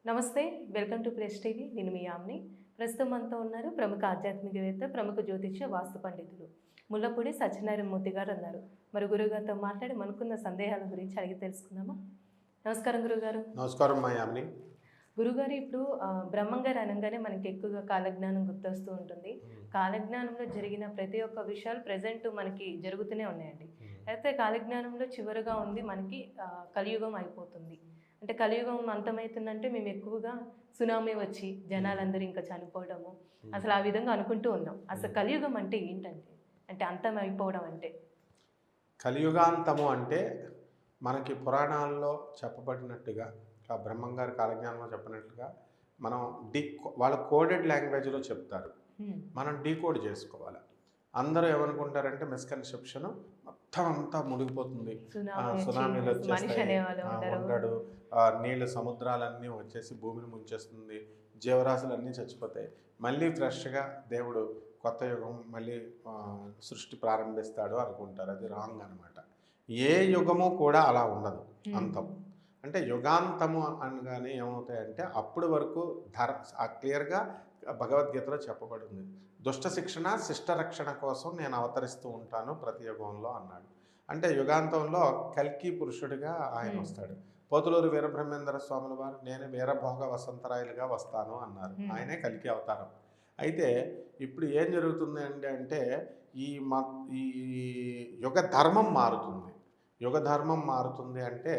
నమస్తే. Welcome to press TV. నేను మీ యామ్ని. ప్రస్తుతం మనతో ఉన్నారు ప్రముఖ ఆధ్యాత్మికవేత్త, ప్రముఖ జ్యోతిష్య, వాస్తు పండితులు ముల్లపూడి సత్యనారాయణ మూర్తి గారు ఉన్నారు. మరి గురుగారితో మాట్లాడి మనకున్న సందేహాల గురించి అడిగి తెలుసుకుందామా? నమస్కారం గురుగారు. నమస్కారం మా యామ్ని. గురుగారు, ఇప్పుడు బ్రహ్మంగారు అనగానే మనకి ఎక్కువగా కాలజ్ఞానం గుర్తొస్తూ ఉంటుంది. కాలజ్ఞానంలో జరిగిన ప్రతి ఒక్క విషయాలు ప్రజెంట్ మనకి జరుగుతూనే ఉన్నాయండి. అయితే కాలజ్ఞానంలో చివరిగా ఉంది మనకి కలియుగం అయిపోతుంది. అంటే కలియుగం అంతమవుతుందంటే మేము ఎక్కువగా సునామీ వచ్చి జనాలందరూ ఇంకా చనిపోవడము అసలు ఆ విధంగా అనుకుంటూ ఉన్నాం. అసలు కలియుగం అంటే ఏంటంటే, అంటే అంతం అయిపోవడం అంటే? కలియుగాంతము అంటే మనకి పురాణాల్లో చెప్పబడినట్టుగా, ఆ బ్రహ్మంగారి కాలజ్ఞానంలో చెప్పినట్లుగా మనం వాళ్ళ కోడెడ్ లాంగ్వేజ్లో చెప్తారు, మనం డీకోడ్ చేసుకోవాలి. అందరూ ఏమనుకుంటారంటే మిస్కన్సెప్షన్, మొత్తం అంతా మునిగిపోతుంది, సునామీలు వచ్చేస్తాయి, ఉండడు, నీళ్ళు సముద్రాలన్నీ వచ్చేసి భూమిని ముంచేస్తుంది, జీవరాశులన్నీ చచ్చిపోతాయి, మళ్ళీ ఫ్రెష్గా దేవుడు కొత్త యుగం మళ్ళీ సృష్టి ప్రారంభిస్తాడు అనుకుంటారు. అది రాంగ్ అనమాట. ఏ యుగము కూడా అలా ఉండదు. అంతం అంటే యుగాంతము అనగానే ఏమవుతాయంటే అప్పటి వరకు క్లియర్గా భగవద్గీతలో చెప్పబడింది. దుష్ట శిక్షణ శిష్ట రక్షణ కోసం నేను అవతరిస్తూ ఉంటాను ప్రతి యుగంలో అన్నాడు. అంటే యుగాంతంలో కల్కి పురుషుడిగా ఆయన వస్తాడు. పోతులూరు వీరబ్రహ్మేంద్ర స్వాముల వారు నేను వీరభోగ వసంతరాయలుగా వస్తాను అన్నారు. ఆయనే కల్కి అవతారం. అయితే ఇప్పుడు ఏం జరుగుతుంది అంటే ఈ యుగ ధర్మం మారుతుంది. యుగ ధర్మం మారుతుంది అంటే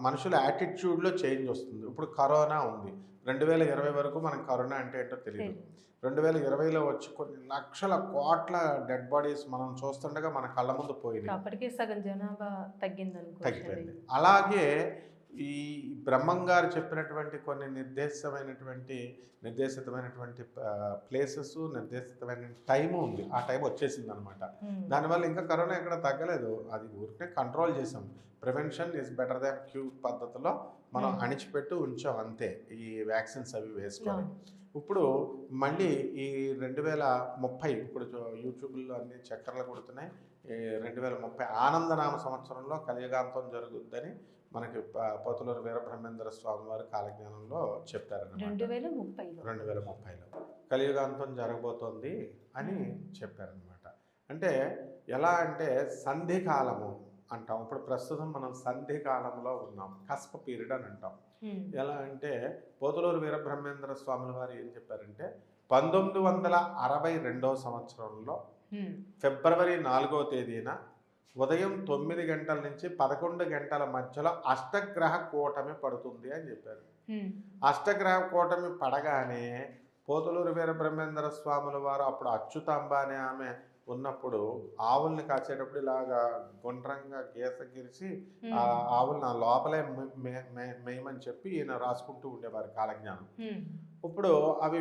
మనుషుల యాటిట్యూడ్లో చేంజ్ వస్తుంది. ఇప్పుడు కరోనా ఉంది, 2020 వరకు మనకు కరోనా అంటే ఏంటో తెలియదు. 2020లో వచ్చి కొన్ని లక్షల కోట్ల డెడ్ బాడీస్ మనం చూస్తుండగా మన కళ్ళ ముందు పోయినాయి. సగం జనాభా తగ్గిపోయింది. అలాగే ఈ బ్రహ్మంగారు చెప్పినటువంటి కొన్ని నిర్దేశితమైనటువంటి ప్లేసెస్, నిర్దేశితమైన టైము ఉంది. ఆ టైం వచ్చేసింది అనమాట. దానివల్ల ఇంకా కరోనా ఎక్కడ తగ్గలేదు. అది ఊరికే కంట్రోల్ చేసాం. Prevention is better than cure పద్ధతిలో మనం అణిచిపెట్టు ఉంచాం అంతే, ఈ వ్యాక్సిన్స్ అవి వేసుకొని. ఇప్పుడు మళ్ళీ ఈ 2030 ఇప్పుడు యూట్యూబ్లో అన్ని చక్కర్లు కొడుతున్నాయి. 2030 ఆనందనామ సంవత్సరంలో కలియుగాంతం జరుగుద్దని మనకి పోతులూరు వీరబ్రహ్మేంద్ర స్వామి వారి కాలజ్ఞానంలో చెప్పారన్నమాట. 2030లో కలియుగాంతం జరగబోతోంది అని చెప్పారనమాట. అంటే ఎలా అంటే సంధికాలము అంటాం. ఇప్పుడు ప్రస్తుతం మనం సంధికాలంలో ఉన్నాం, కస్ప పీరియడ్ అని అంటాం. ఎలా అంటే పోతులూరు వీరబ్రహ్మేంద్ర స్వాముల వారు ఏం చెప్పారంటే 1962వ సంవత్సరంలో ఫిబ్రవరి 4వ తేదీన ఉదయం 9 గంటల నుంచి 11 గంటల మధ్యలో అష్టగ్రహ కూటమి పడుతుంది అని చెప్పారు. అష్టగ్రహ కూటమి పడగానే పోతులూరు వీరబ్రహ్మేంద్ర స్వాముల వారు అప్పుడు అచ్యుతాంబ అనే ఆమె ఉన్నప్పుడు ఆవుల్ని కాచేటప్పుడు ఇలాగా గుండ్రంగా గీత గీసి ఆ ఆవులు నా లోపలే మేయమని చెప్పి ఈయన రాసుకుంటూ ఉండేవారు కాలజ్ఞానం. ఇప్పుడు అవి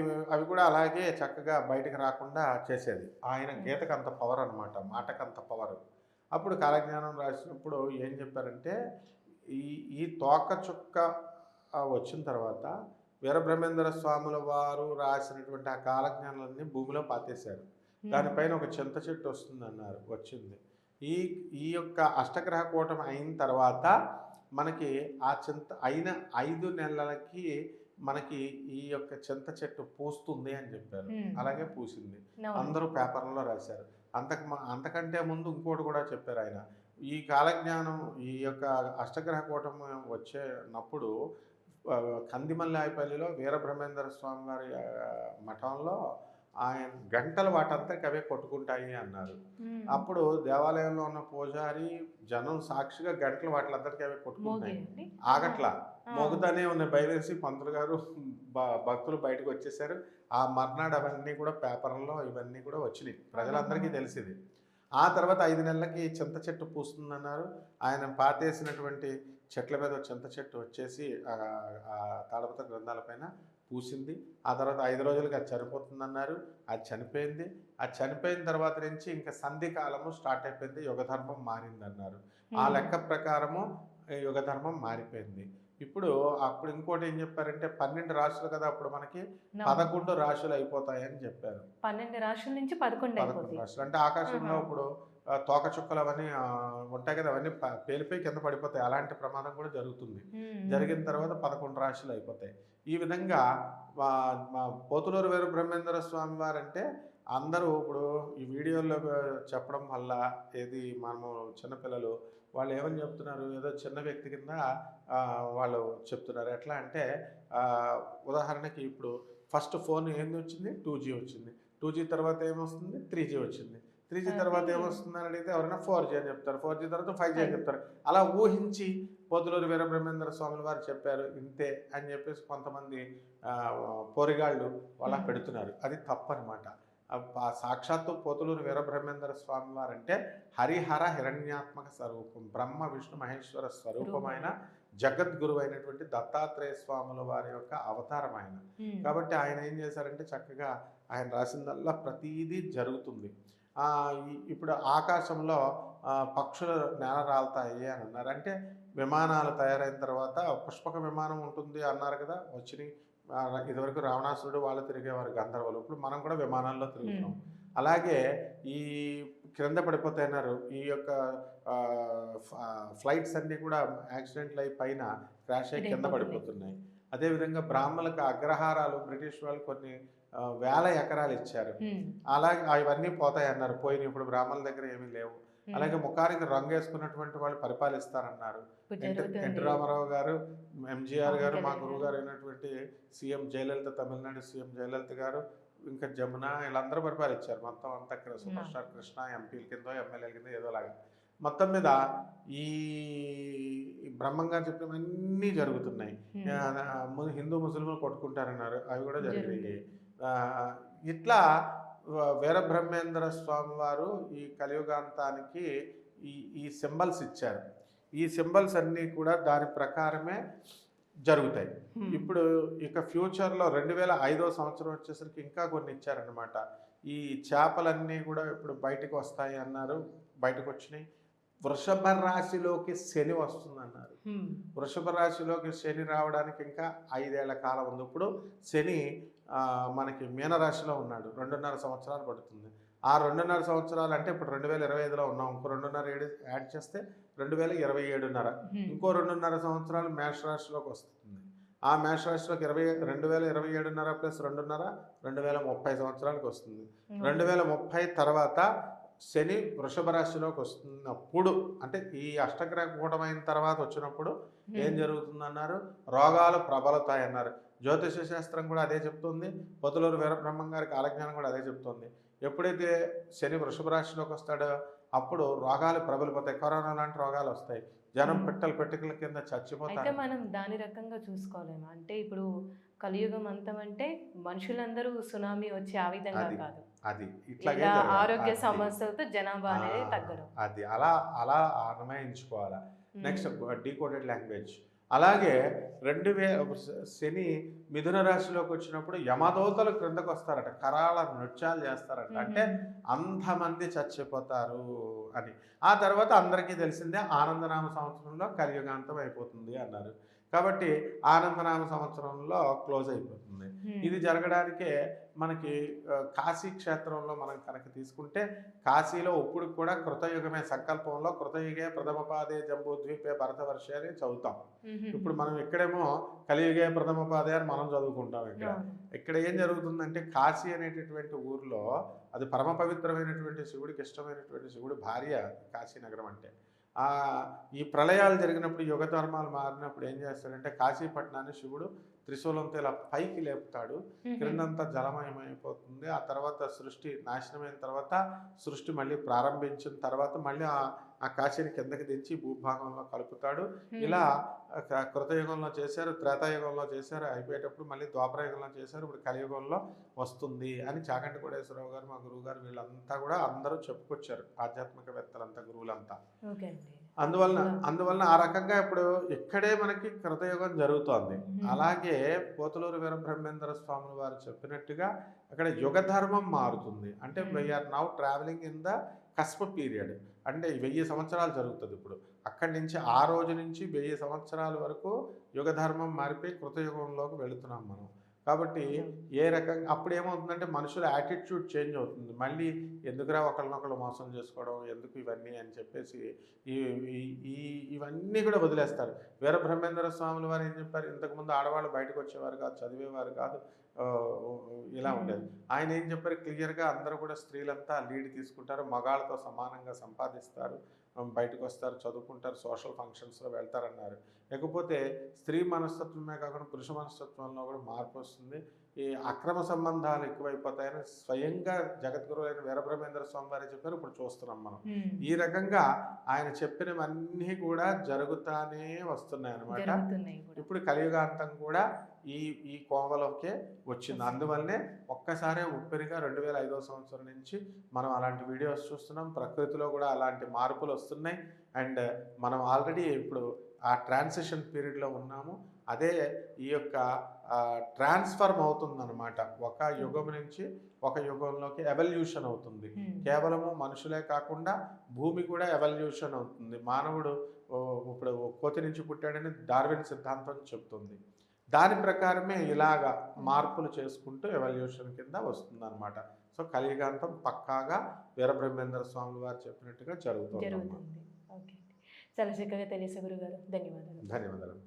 కూడా అలాగే చక్కగా బయటకు రాకుండా చేసేది. ఆయన గీతకు అంత పవర్ అనమాట, మాటకు అంత పవర్. అప్పుడు కాలజ్ఞానం రాసినప్పుడు ఏం చెప్పారంటే ఈ తోక చుక్క వచ్చిన తర్వాత వీరబ్రహ్మేంద్ర స్వాముల వారు రాసినటువంటి ఆ కాలజ్ఞానాలన్నీ భూమిలో పాతేశారు. దానిపైన ఒక చింత చెట్టు వస్తుందన్నారు, వచ్చింది. ఈ యొక్క అష్టగ్రహ కూటమి అయిన తర్వాత మనకి ఆ చింత అయిన 5 నెలలకి మనకి ఈ యొక్క చింత చెట్టు పూస్తుంది అని చెప్పారు. అలాగే పూసింది. అందరూ పేపర్లలో రాశారు. అంతకంటే ముందు ఇంకోటి కూడా చెప్పారు ఆయన. ఈ కాలజ్ఞానం ఈ యొక్క అష్టగ్రహ కూటమి వచ్చేటప్పుడు కందిమల్లాయపల్లిలో వీరబ్రహ్మేంద్ర స్వామి వారి మఠంలో ఆయన గంటలు వాటంతకి అవే కొట్టుకుంటాయి అన్నారు. అప్పుడు దేవాలయంలో ఉన్న పూజారి జనం సాక్షిగా గంటలు వాటిలందరికీ అవే కొట్టుకుంటాయి, ఆగట్లా, మోగుతానే ఉన్న భయవేసి పంతులు గారు భక్తులు బయటకు వచ్చేసారు. ఆ మర్నాడు అవన్నీ కూడా పేపర్లో ఇవన్నీ కూడా వచ్చినాయి, ప్రజలందరికీ తెలిసింది. ఆ తర్వాత 5 నెలలకి చింత చెట్టు పూస్తుందన్నారు. ఆయన పాతేసినటువంటి చెట్ల మీద చింత చెట్టు వచ్చేసి తాళపత్ర గ్రంథాలపైన పూసింది. ఆ తర్వాత 5 రోజులకి అది చనిపోతుందన్నారు. అది చనిపోయింది. అది చనిపోయిన తర్వాత నుంచి ఇంకా సంధి కాలము స్టార్ట్ అయిపోయింది, యుగధర్మం మారిందన్నారు. ఆ లెక్క ప్రకారము యుగధర్మం మారిపోయింది. ఇప్పుడు అప్పుడు ఇంకోటి ఏం చెప్పారంటే 12 రాశులు కదా, అప్పుడు మనకి 11 రాశులు అయిపోతాయని చెప్పారు. 12 రాశుల నుంచి 11 రాశులు అంటే ఆకాశంలో ఇప్పుడు తోకచుక్కలు అవన్నీ ఉంటాయి కదా, అవన్నీ పేలిపోయి కింద పడిపోతాయి. అలాంటి ప్రమాదం కూడా జరుగుతుంది. జరిగిన తర్వాత 11 రాశులు అయిపోతాయి. ఈ విధంగా మా మా పోతులూరు వీర బ్రహ్మేంద్ర స్వామి వారంటే అందరూ ఇప్పుడు ఈ వీడియోలో చెప్పడం వల్ల ఏది మనము చిన్నపిల్లలు వాళ్ళు ఏమని చెప్తున్నారు, ఏదో చిన్న వ్యక్తి కింద వాళ్ళు చెప్తున్నారు. ఎట్లా అంటే ఉదాహరణకి ఇప్పుడు ఫస్ట్ ఫోన్ ఏంది వచ్చింది, 2G వచ్చింది. 2G తర్వాత ఏమొస్తుంది, 3G వచ్చింది. 3G తర్వాత ఏమొస్తుంది అని అడిగితే ఎవరైనా 4G అని చెప్తారు. 4G తర్వాత 5G అని చెప్తారు. అలా ఊహించి పోతులూరు వీరబ్రహ్మేంద్ర స్వాముల వారు చెప్పారు ఇంతే అని చెప్పేసి కొంతమంది పోరిగాళ్ళు వాళ్ళ పెడుతున్నారు. అది తప్పనమాట. సాక్షాత్తు పోతులూరు వీరబ్రహ్మేంద్ర స్వామి వారంటే హరిహర హిరణ్యాత్మక స్వరూపం, బ్రహ్మ విష్ణు మహేశ్వర స్వరూపమైన జగద్గురు అయినటువంటి దత్తాత్రేయ స్వాముల వారి యొక్క అవతారం ఆయన. కాబట్టి ఆయన ఏం చేశారంటే చక్కగా ఆయన రాసిందల్లా ప్రతీదీ జరుగుతుంది. ఇప్పుడు ఆకాశంలో పక్షులు నేల రాలుతాయి అని అన్నారు. అంటే విమానాలు తయారైన తర్వాత పుష్పక విమానం ఉంటుంది అన్నారు కదా, వచ్చినాయి. ఇదివరకు రావణాసురుడు వాళ్ళు తిరిగేవారు గంధర్వులు, ఇప్పుడు మనం కూడా విమానాల్లో తిరుగుతున్నాం. అలాగే ఈ క్రింద పడిపోతాయన్నారు. ఈ యొక్క ఫ్లైట్స్ అన్నీ కూడా యాక్సిడెంట్లు అయి పైన క్రాష్ అయ్యి కింద పడిపోతున్నాయి. అదేవిధంగా బ్రాహ్మణులకు అగ్రహారాలు బ్రిటిష్ వాళ్ళు కొన్ని వేల ఎకరాలు ఇచ్చారు. అలాగే అవన్నీ పోతాయి అన్నారు. పోయినాయి. ఇప్పుడు బ్రాహ్మణుల దగ్గర ఏమీ లేవు. అలాగే ముఖానికి రంగు వేసుకున్నటువంటి వాళ్ళు పరిపాలిస్తారన్నారు. ఎన్టీ రామారావు గారు, ఎంజీఆర్ గారు, మా గురువు గారు అయినటువంటి సీఎం జయలలిత, తమిళనాడు సీఎం జయలలిత గారు, ఇంకా జమున, వీళ్ళందరూ పరిపాలించారు. మొత్తం అంతా సూపర్ స్టార్ కృష్ణ ఎంపీల కింద ఎమ్మెల్యేల కింద ఏదోలాగా. మొత్తం మీద ఈ బ్రహ్మం గారు చెప్పినవన్నీ జరుగుతున్నాయి. హిందూ ముస్లింలు కొట్టుకుంటారన్నారు, అవి కూడా జరిగాయి. ఇట్లా వీరబ్రహ్మేంద్ర స్వామి వారు ఈ కలియుగాంతానికి ఈ సింబల్స్ ఇచ్చారు. ఈ సింబల్స్ అన్నీ కూడా దాని ప్రకారమే జరుగుతాయి. ఇప్పుడు ఇక ఫ్యూచర్లో 2005వ సంవత్సరం వచ్చేసరికి ఇంకా కొన్ని ఇచ్చారనమాట. ఈ చేపలన్నీ కూడా ఇప్పుడు బయటకు వస్తాయి అన్నారు, బయటకు వచ్చినాయి. వృషభ రాశిలోకి శని వస్తుందన్నారు. వృషభ రాశిలోకి శని రావడానికి ఇంకా 5 ఏళ్ల కాలం ఉంది. ఇప్పుడు శని మనకి మీనరాశిలో ఉన్నాడు. 2.5 సంవత్సరాలు పడుతుంది. ఆ 2.5 సంవత్సరాలు అంటే ఇప్పుడు 2025లో ఉన్నాం. ఇంకో 2.5 యాడ్ చేస్తే 2027.5. ఇంకో 2.5 సంవత్సరాలు మేషరాశిలోకి వస్తుంది. ఆ మేషరాశిలోకి 2027.5 ప్లస్ 2.5 2030 సంవత్సరాలకు వస్తుంది. 2030 తర్వాత శని వృషభ రాశిలోకి వస్తున్నప్పుడు, అంటే ఈ అష్టగ్రహ కూటమైన తర్వాత వచ్చినప్పుడు ఏం జరుగుతుందన్నారు, రోగాలు ప్రబలుతాయన్నారు. జ్యోతిష శాస్త్రం కూడా అదే చెప్తుంది. పోతులూరు వీరబ్రహ్మం గారి కాలజ్ఞానం కూడా అదే చెప్తుంది. ఎప్పుడైతే శని వృషభ రాశిలోకి వస్తాడో అప్పుడు రోగాలు ప్రబలిపోతాయి. కరోనా లాంటి రోగాలు వస్తాయి. జనం పెట్టెల కింద చచ్చిపోతారు. అయితే మనం దాని రకంగా చూసుకోలేము. అంటే ఇప్పుడు కలియుగం అంతం అంటే మనుషులందరూ సునామీ వచ్చి ఆ విధంగా కాదు, అది ఇట్లాగే ఆరోగ్య సమస్యలతో జనాభా అనేది తగ్గడం, అది అలా అలా అన్వయించుకోవాలా. Next decoded language. అలాగే 2000 శని మిథున రాశిలోకి వచ్చినప్పుడు యమదూతలు క్రిందకు వస్తారట, కరాల నృత్యాలు చేస్తారట. అంటే అంతమంది చచ్చిపోతారు అని. ఆ తర్వాత అందరికీ తెలిసిందే ఆనందనామ సంవత్సరంలో కలియుగాంతం అయిపోతుంది అన్నారు. కాబట్టి ఆనందనామ సంవత్సరంలో క్లోజ్ అయిపోతుంది. ఇది జరగడానికే మనకి కాశీ క్షేత్రంలో మనం కనుక తీసుకుంటే కాశీలో ఇప్పుడు కూడా కృతయుగమే సంకల్పంలో కృతయుగే ప్రథమపాదే జంబూద్వీపే భరతవర్షే అని చదువుతాం. ఇప్పుడు మనం ఇక్కడేమో కలియుగే ప్రథమపాదే అని మనం చదువుకుంటాం. ఇక్కడ ఏం జరుగుతుందంటే కాశీ అనేటటువంటి ఊర్లో అది పరమ పవిత్రమైనటువంటి శివుడికి ఇష్టమైనటువంటి శివుడి భార్య కాశీ నగరం అంటే. ఈ ప్రళయాలు జరిగినప్పుడు యుగ ధర్మాలు మారినప్పుడు ఏం చేస్తాడంటే కాశీపట్నాన్ని శివుడు త్రిశూలంతో ఇలా పైకి లేపుతాడు. క్రిందంతా జలమయమైపోతుంది. ఆ తర్వాత సృష్టి నాశనమైన తర్వాత సృష్టి మళ్ళీ ప్రారంభించిన తర్వాత మళ్ళీ ఆ కాశీని కిందకి దించి భూభాగంలో కలుపుతాడు. ఇలా కృతయుగంలో చేశారు, త్రేతాయుగంలో చేశారు, అయిపోయేటప్పుడు మళ్ళీ ద్వాపరయుగంలో చేశారు, ఇప్పుడు కలియుగంలో వస్తుంది అని చాగంటి కోటేశ్వరరావు గారు, మా గురువు గారు, వీళ్ళంతా కూడా అందరూ చెప్పుకొచ్చారు, ఆధ్యాత్మికవేత్తలంతా, గురువులంతా. అందువలన ఆ రకంగా ఇప్పుడు ఇక్కడే మనకి కృతయుగం జరుగుతోంది. అలాగే పోతులూరు వీరబ్రహ్మేంద్ర స్వాముల వారు చెప్పినట్టుగా అక్కడ యుగ ధర్మం మారుతుంది. అంటే we are now travelling in the cusp period. అంటే 1000 సంవత్సరాలు జరుగుతుంది ఇప్పుడు. అక్కడి నుంచి ఆ రోజు నుంచి 1000 సంవత్సరాల వరకు యుగ ధర్మం మారిపోయి కృతయుగంలోకి వెళుతున్నాం మనం. కాబట్టి ఏ రకంగా అప్పుడు ఏమవుతుందంటే మనుషుల యాటిట్యూడ్ చేంజ్ అవుతుంది. మళ్ళీ ఎందుకురా ఒకళ్ళనొకళ్ళు మోసం చేసుకోవడం, ఎందుకు ఇవన్నీ అని చెప్పేసి ఈ ఈ- ఈ ఇవన్నీ కూడా వదిలేస్తారు. వీరబ్రహ్మేంద్ర స్వాముల వారు ఏం చెప్పారు, ఇంతకుముందు ఆడవాళ్ళు బయటకు వచ్చేవారు కాదు, చదివేవారు కాదు, ఆ, ఇలా ఉండేది. ఆయన ఏం చెప్పారు క్లియర్గా, అందరూ కూడా స్త్రీలంతా లీడ్ తీసుకుంటారు, మగాళ్ళతో సమానంగా సంపాదిస్తారు, బయటకు వస్తారు, చదువుకుంటారు, సోషల్ ఫంక్షన్స్లో వెళ్తారన్నారు. లేకపోతే స్త్రీ మనస్తత్వమే కాకుండా పురుష మనస్తత్వంలో కూడా మార్పు వస్తుంది. ఈ అక్రమ సంబంధాలు ఎక్కువైపోతాయని స్వయంగా జగద్గురు అయిన వీరబ్రహ్మేంద్ర స్వామి వారే చెప్పారు. ఇప్పుడు చూస్తున్నాం మనం. ఈ రకంగా ఆయన చెప్పినవన్నీ కూడా జరుగుతానే వస్తున్నాయి అన్నమాట. జరుగుతున్నాయి కూడా. ఇప్పుడు కలియుగాంతం కూడా ఈ ఈ కోవలోకే వచ్చింది. అందువల్లనే ఒక్కసారే ఉప్పెరిగా 2005వ సంవత్సరం నుంచి మనం అలాంటి వీడియోస్ చూస్తున్నాం. ప్రకృతిలో కూడా అలాంటి మార్పులు వస్తున్నాయి. అండ్ మనం ఆల్రెడీ ఇప్పుడు ఆ ట్రాన్సిషన్ పీరియడ్లో ఉన్నాము. అదే ఈ యొక్క ట్రాన్స్ఫర్మ్ అవుతుందన్నమాట. ఒక యుగం నుంచి ఒక యుగంలోకి ఎవల్యూషన్ అవుతుంది. కేవలము మనుషులే కాకుండా భూమి కూడా ఎవల్యూషన్ అవుతుంది. మానవుడు ఇప్పుడు కోతి నుంచి పుట్టాడని డార్విన్ సిద్ధాంతం చెప్తుంది. దాని ప్రకారమే ఇలాగా మార్పులు చేసుకుంటూ ఎవల్యూషన్ కింద వస్తుందన్నమాట. సో కలియుగాంతం పక్కాగా వీరబ్రహ్మేంద్ర స్వామి వారు చెప్పినట్టుగా జరుగుతుంది. ఓకే. చాలా చక్కగా తెలియదు గురుగారు. ధన్యవాదాలు. ధన్యవాదాలు.